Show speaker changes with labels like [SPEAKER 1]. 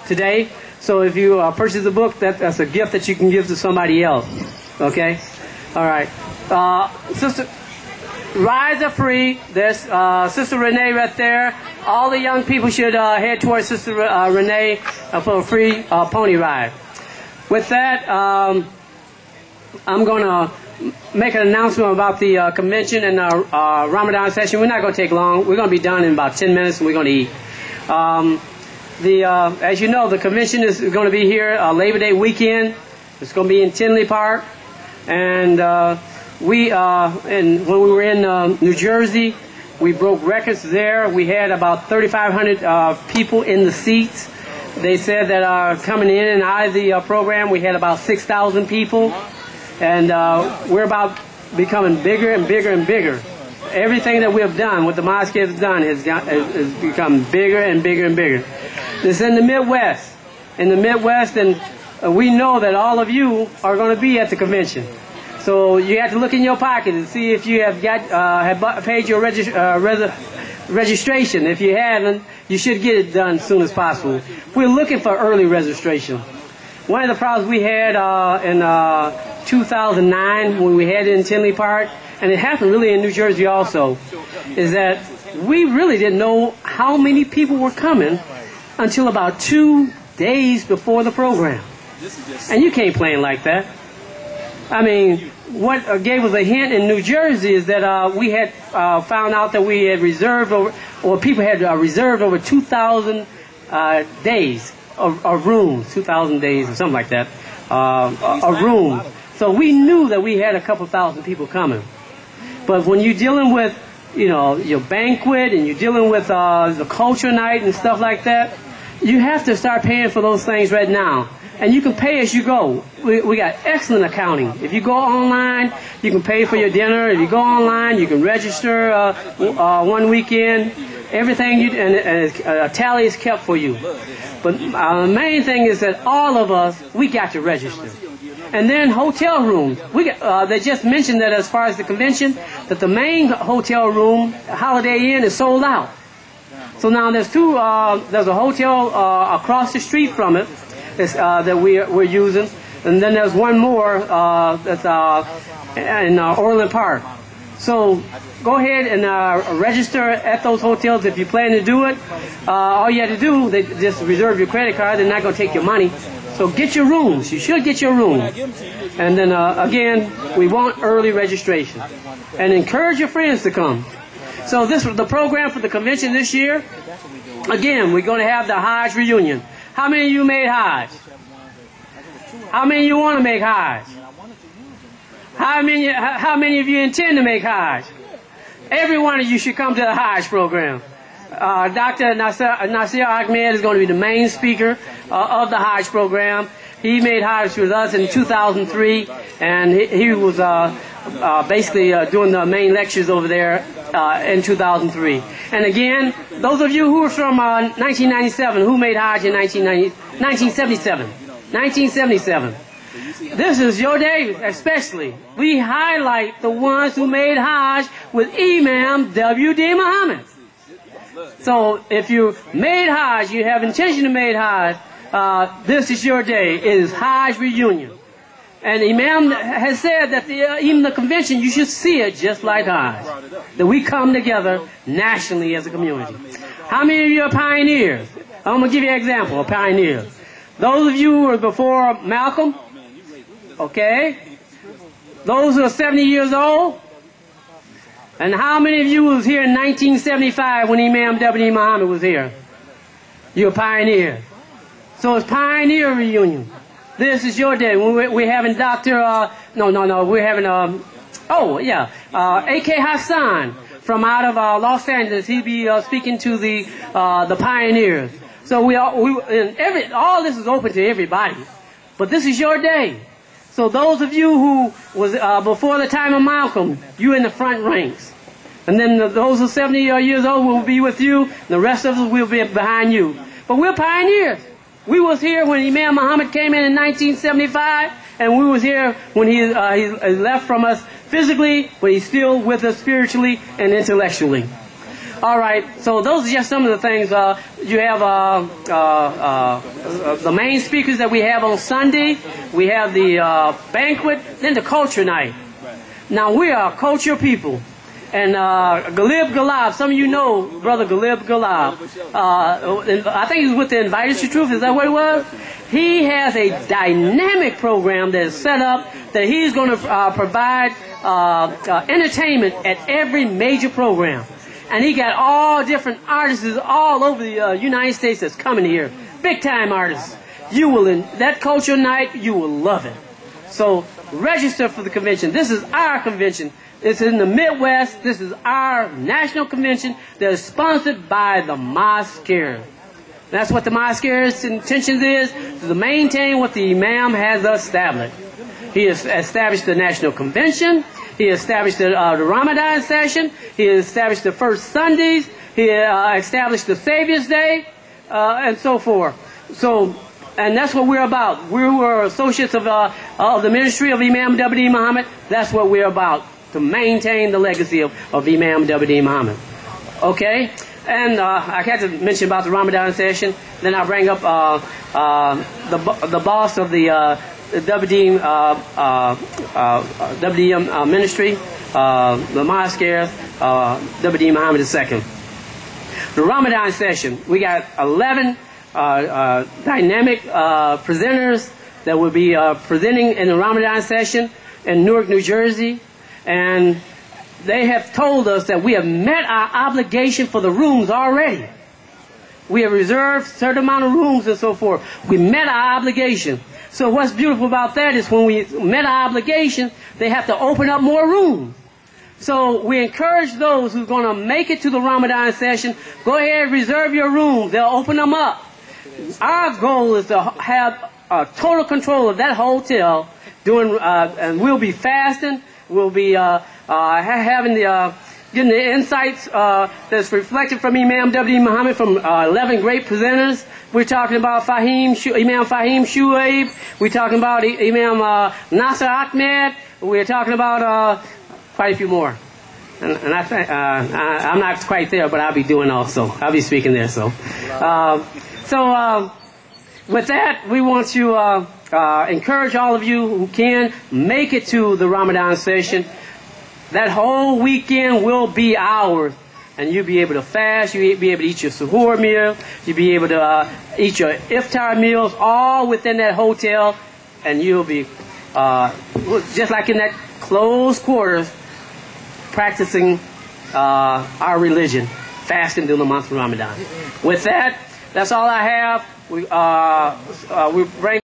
[SPEAKER 1] today. So if you purchase the book, that's a gift that you can give to somebody else. Okay? All right. Sister, rides are free. There's Sister Renee right there. All the young people should head towards Sister Renee for a free pony ride. With that, I'm going to make an announcement about the convention and our Ramadan session. We're not going to take long. We're going to be done in about 10 minutes, and we're going to eat. As you know, the convention is going to be here Labor Day weekend. It's going to be in Tinley Park, and when we were in New Jersey, we broke records there. We had about 3,500 people in the seats. They said that coming in and out of the program, we had about 6,000 people, and we're about becoming bigger and bigger and bigger. Everything that we have done, what the mosque has done, has become bigger and bigger and bigger. It's in the Midwest. In the Midwest, and we know that all of you are going to be at the convention. So you have to look in your pocket and see if you have paid your registration. If you haven't, you should get it done as soon as possible. We're looking for early registration. One of the problems we had in 2009 when we had it in Tinley Park, and it happened really in New Jersey also, is that we really didn't know how many people were coming until about 2 days before the program. And you can't plan like that. I mean, what gave us a hint in New Jersey is that we had found out that we had reserved over, or people had reserved over 2,000 days of rooms, 2,000 days or something like that, a room. So we knew that we had a couple thousand people coming. But when you're dealing with, you know, your banquet and you're dealing with the culture night and stuff like that, you have to start paying for those things right now. And you can pay as you go. We got excellent accounting. If you go online, you can pay for your dinner. If you go online, you can register one weekend. Everything and a tally is kept for you. But the main thing is that all of us, we got to register. And then hotel rooms. They just mentioned that as far as the convention, that the main hotel room, Holiday Inn, is sold out. So now there's there's a hotel across the street from it that we're using, and then there's one more that's in Orland Park. So go ahead and register at those hotels if you plan to do it. All you have to do, they just reserve your credit card. They're not going to take your money. So get your rooms. You should get your room. And then again, we want early registration. And encourage your friends to come. So this was the program for the convention this year. Again, we're going to have the Hajj reunion. How many of you made Hajj? How many of you want to make Hajj? How many of you intend to make Hajj? Every one of you should come to the Hajj program. Dr. Nasir Ahmed is going to be the main speaker of the Hajj program. He made Hajj with us in 2003, and he was basically doing the main lectures over there in 2003. And again, those of you who are from 1997, who made Hajj in 1977? 1977. This is your day, especially. We highlight the ones who made Hajj with Imam W.D. Mohammed. So if you made Hajj, you have intention to make Hajj, this is your day. It is Hajj reunion. And Imam has said that even the convention, you should see it just like Hajj. That we come together nationally as a community. How many of you are pioneers? I'm going to give you an example of pioneers. Those of you who were before Malcolm, okay? Those who are 70 years old. And how many of you was here in 1975 when Imam W. Muhammad was here? You're pioneers. So it's Pioneer Reunion. This is your day. We're having we're having, A.K. Hassan from out of Los Angeles. He'll be speaking to the pioneers. So all this is open to everybody. But this is your day. So those of you who was before the time of Malcolm, you in the front ranks. And then those who are 70 years old will be with you. And the rest of us will be behind you. But we're pioneers. We was here when Imam Muhammad came in 1975, and we was here when he left from us physically, but he's still with us spiritually and intellectually. All right, so those are just some of the things. You have the main speakers that we have on Sunday. We have the banquet, then the culture night. Now, we are culture people. And Galib Galab, some of you know Brother Galib Galab. I think he was with the Inviters to Truth. Is that what it was? He has a dynamic program that is set up that he's going to provide entertainment at every major program. And he got all different artists all over the United States that's coming here. Big time artists. You will, in that culture night, you will love it. So register for the convention. This is our convention. It's in the Midwest. This is our national convention that is sponsored by the Mosqueers. That's what the Mosqueers' intentions is to maintain what the Imam has established. He has established the national convention. He established the Ramadan session. He established the first Sundays. He established the Savior's Day, and so forth. So, and that's what we're about. We were associates of the ministry of Imam W.D. Muhammad. That's what we're about, to maintain the legacy of Imam W.D. Muhammad. Okay? And I had to mention about the Ramadan session. Then I'll bring up the boss of the WD ministry, the Mosqueers, WD Muhammad II. The Ramadan session, we got 11 dynamic presenters that will be presenting in the Ramadan session in Newark, New Jersey. And they have told us that we have met our obligation for the rooms already. We have reserved a certain amount of rooms and so forth. We met our obligation. So what's beautiful about that is when we met our obligation, they have to open up more rooms. So we encourage those who are going to make it to the Ramadan session, go ahead, reserve your rooms. They'll open them up. Our goal is to have total control of that hotel, and we'll be fasting. We'll be having getting the insights that's reflected from Imam W. Muhammad from 11 great presenters. We're talking about Imam Fahim Shuaib. We're talking about Imam Nasser Ahmed. We're talking about quite a few more. And I think I'm not quite there, but I'll be doing also. I'll be speaking there. So with that, we want to encourage all of you who can make it to the Ramadan session. That whole weekend will be ours, and you'll be able to fast. You'll be able to eat your suhoor meal. You'll be able to eat your iftar meals, all within that hotel, and you'll be just like in that closed quarters, practicing our religion, fasting during the month of Ramadan. With that, that's all I have. We bring